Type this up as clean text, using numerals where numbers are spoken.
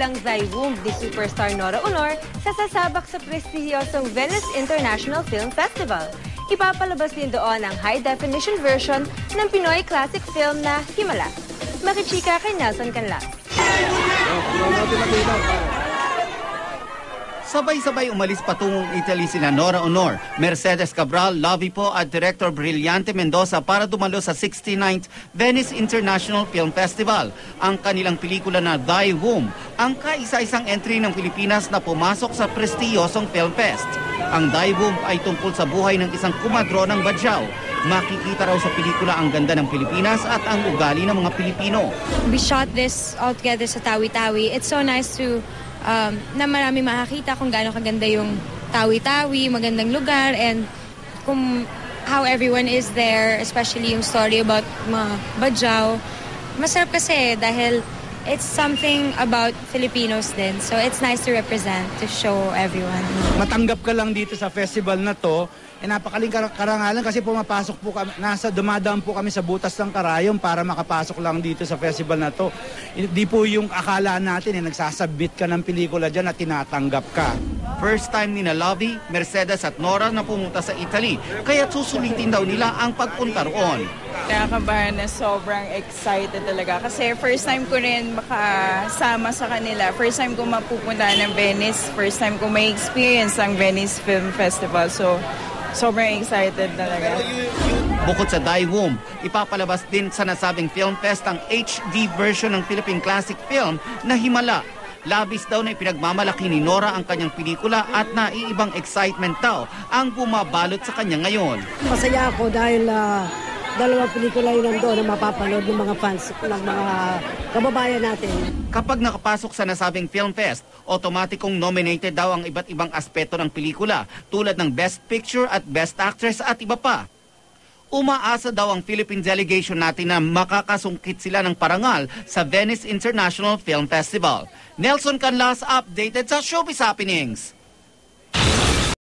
pelikulang Thy Womb ni superstar Nora Honor sasabak sa prestihiyosong Venice International Film Festival. Ipapalabas din doon ang high-definition version ng Pinoy classic film na Himala. Makichika kay Nelson Canlas. Sabay-sabay umalis patungong Italy sina Nora Honor, Mercedes Cabral, Lovie Poe at Director Brillante Mendoza para dumalo sa 69th Venice International Film Festival. Ang kanilang pelikula na Thy Womb, ang kaisa-isang entry ng Pilipinas na pumasok sa prestiyosong Film Fest. Ang Thy Womb ay tungkol sa buhay ng isang kumadronang Badjao. Makikita raw sa pelikula ang ganda ng Pilipinas at ang ugali ng mga Pilipino. We shot this all together sa Tawi-Tawi. It's so nice to na marami makakita kung gaano kaganda yung Tawi-Tawi, magandang lugar, and kung how everyone is there, especially yung story about mga Badjao. Masarap kasi dahil it's something about Filipinos din. So it's nice to represent, to show everyone. Matanggap ka lang dito sa festival na to, napakaling karangalan kasi pumapasok po kami, dumadaan po kami sa butas ng karayom para makapasok lang dito sa festival na to. Hindi po yung akala natin, nagsasubmit ka ng pelikula dyan at tinatanggap ka. First time ni Lovie, Mercedes at Nora na pumunta sa Italy, kaya susulitin daw nila ang pagpunta roon. Nakakabahan na sobrang excited talaga kasi first time ko rin makasama sa kanila. First time ko mapupunta ng Venice, first time ko may experience ang Venice Film Festival. So, sobrang excited talaga. Bukod sa Thy Womb, ipapalabas din sa nasabing Film Fest ang HD version ng Philippine classic film na Himala. Labis daw na ipinagmamalaki ni Nora ang kanyang pelikula at naiibang excitement daw ang bumabalot sa kanya ngayon. Masaya ako dahil dalawang pelikula yun nandoon na mapapanood ng mga fans, ng mga kababayan natin. Kapag nakapasok sa nasabing Film Fest, otomatikong nominated daw ang iba't ibang aspeto ng pelikula tulad ng Best Picture at Best Actress at iba pa. Umaasa daw ang Philippine delegation natin na makakasungkit sila ng parangal sa Venice International Film Festival. Nelson Canlas, updated sa Showbiz Happenings.